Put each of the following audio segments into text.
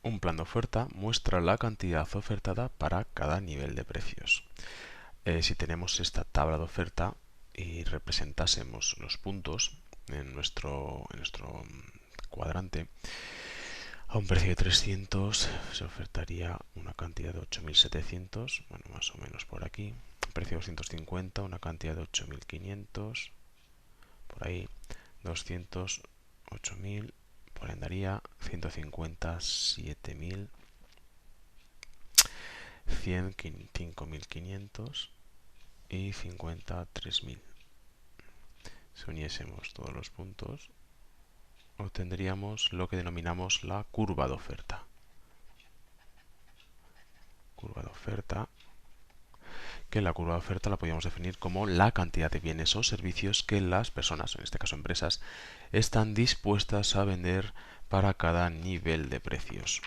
Un plan de oferta muestra la cantidad ofertada para cada nivel de precios. Si tenemos esta tabla de oferta y representásemos los puntos en nuestro cuadrante, a un precio de 300 se ofertaría una cantidad de 8.700, bueno, más o menos por aquí. Precio de 250, una cantidad de 8.500, por ahí. 200, 8.000, por ahí andaría. 150, 7.000. 100, 5.500 y 50, 3.000. Si uniésemos todos los puntos, obtendríamos lo que denominamos la curva de oferta. Curva de oferta, que la curva de oferta la podríamos definir como la cantidad de bienes o servicios que las personas, en este caso empresas, están dispuestas a vender para cada nivel de precios.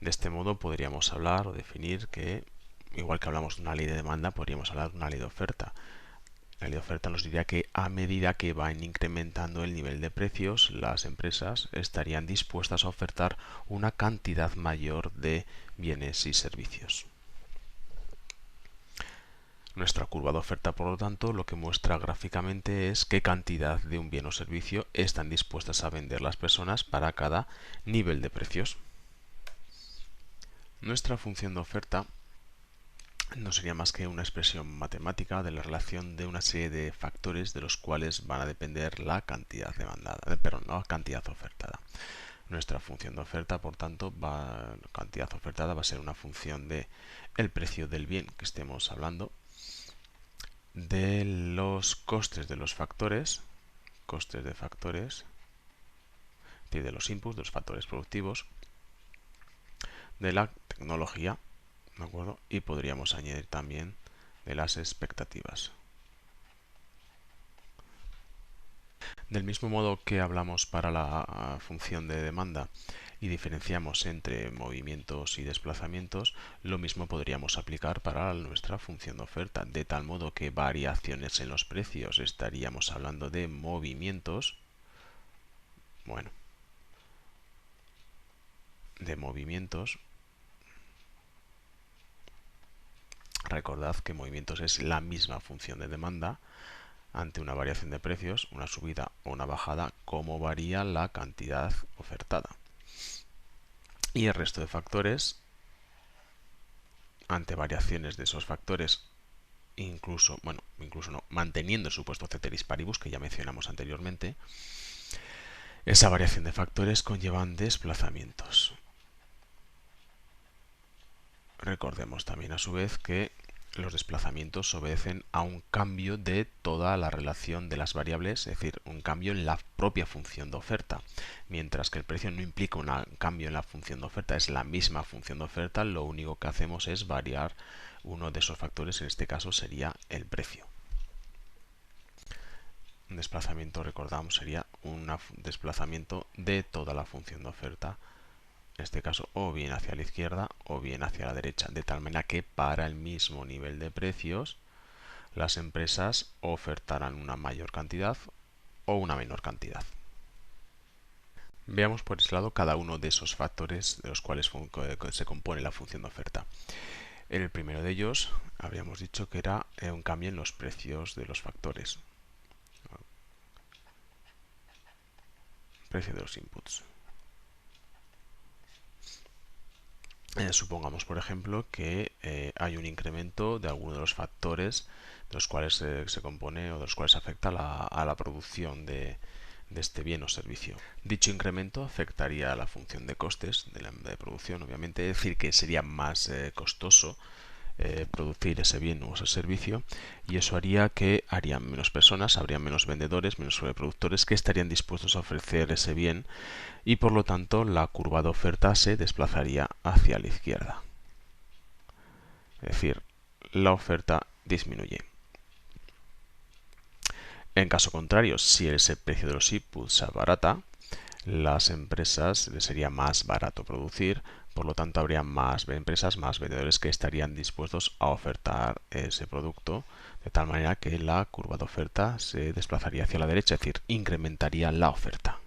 De este modo podríamos hablar o definir que, igual que hablamos de una ley de demanda, podríamos hablar de una ley de oferta. La ley de oferta nos diría que a medida que van incrementando el nivel de precios, las empresas estarían dispuestas a ofertar una cantidad mayor de bienes y servicios. Nuestra curva de oferta, por lo tanto, lo que muestra gráficamente es qué cantidad de un bien o servicio están dispuestas a vender las personas para cada nivel de precios. Nuestra función de oferta no sería más que una expresión matemática de la relación de una serie de factores de los cuales van a depender la cantidad la cantidad ofertada. Nuestra función de oferta, por tanto, la cantidad ofertada va a ser una función de el precio del bien que estemos hablando, de los costes de los factores, y de los inputs, de los factores productivos, de la tecnología, ¿de acuerdo? Y podríamos añadir también de las expectativas. Del mismo modo que hablamos para la función de demanda y diferenciamos entre movimientos y desplazamientos, lo mismo podríamos aplicar para nuestra función de oferta, de tal modo que variaciones en los precios estaríamos hablando de movimientos, bueno, de movimientos. Recordad que movimientos es la misma función de demanda ante una variación de precios, una subida o una bajada, cómo varía la cantidad ofertada. Y el resto de factores, ante variaciones de esos factores, incluso no, manteniendo el supuesto ceteris paribus que ya mencionamos anteriormente, esa variación de factores conllevan desplazamientos. Recordemos también a su vez que los desplazamientos obedecen a un cambio de toda la relación de las variables, es decir, un cambio en la propia función de oferta. Mientras que el precio no implica un cambio en la función de oferta, es la misma función de oferta, lo único que hacemos es variar uno de esos factores, en este caso sería el precio. Un desplazamiento, recordamos, sería un desplazamiento de toda la función de oferta, en este caso o bien hacia la izquierda o bien hacia la derecha, de tal manera que para el mismo nivel de precios las empresas ofertarán una mayor cantidad o una menor cantidad. Veamos por ese lado cada uno de esos factores de los cuales se compone la función de oferta. El primero de ellos habríamos dicho que era un cambio en los precios de los factores, precio de los inputs. Supongamos, por ejemplo, que hay un incremento de alguno de los factores de los cuales se compone o de los cuales afecta a la producción de este bien o servicio. Dicho incremento afectaría a la función de costes de producción, obviamente, es decir, que sería más costoso producir ese bien o ese servicio, y eso haría que harían menos personas, habría menos vendedores, menos productores que estarían dispuestos a ofrecer ese bien, y por lo tanto la curva de oferta se desplazaría hacia la izquierda. Es decir, la oferta disminuye. En caso contrario, si ese precio de los inputs se abarata, las empresas les sería más barato producir, por lo tanto habría más empresas, más vendedores que estarían dispuestos a ofertar ese producto, de tal manera que la curva de oferta se desplazaría hacia la derecha, es decir, incrementaría la oferta.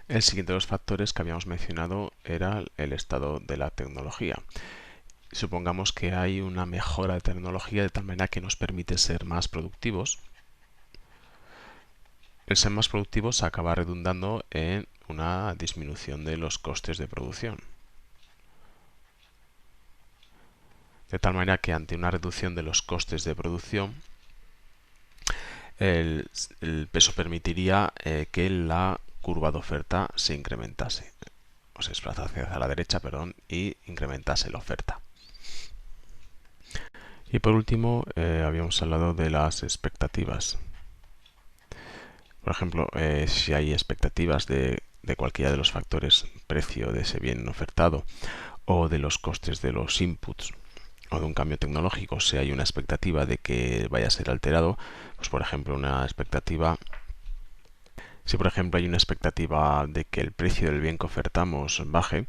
El siguiente de los factores que habíamos mencionado era el estado de la tecnología. Supongamos que hay una mejora de tecnología de tal manera que nos permite ser más productivos. El ser más productivos acaba redundando en una disminución de los costes de producción. De tal manera que ante una reducción de los costes de producción, eso permitiría que la curva de oferta se incrementase, o se desplazase hacia la derecha, perdón, y incrementase la oferta. Y por último, habíamos hablado de las expectativas. Por ejemplo, si hay expectativas de cualquiera de los factores precio de ese bien ofertado o de los costes de los inputs o de un cambio tecnológico, si hay una expectativa de que vaya a ser alterado, pues por ejemplo si por ejemplo hay una expectativa de que el precio del bien que ofertamos baje,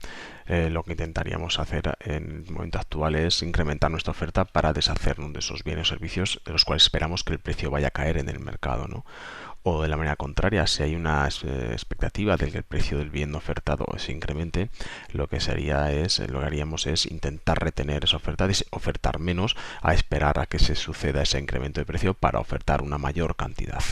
lo que intentaríamos hacer en el momento actual es incrementar nuestra oferta para deshacernos de esos bienes o servicios de los cuales esperamos que el precio vaya a caer en el mercado, ¿no? O de la manera contraria, si hay una expectativa de que el precio del bien ofertado se incremente, lo que haríamos es intentar retener esa oferta, ofertar menos, a esperar a que se suceda ese incremento de precio para ofertar una mayor cantidad.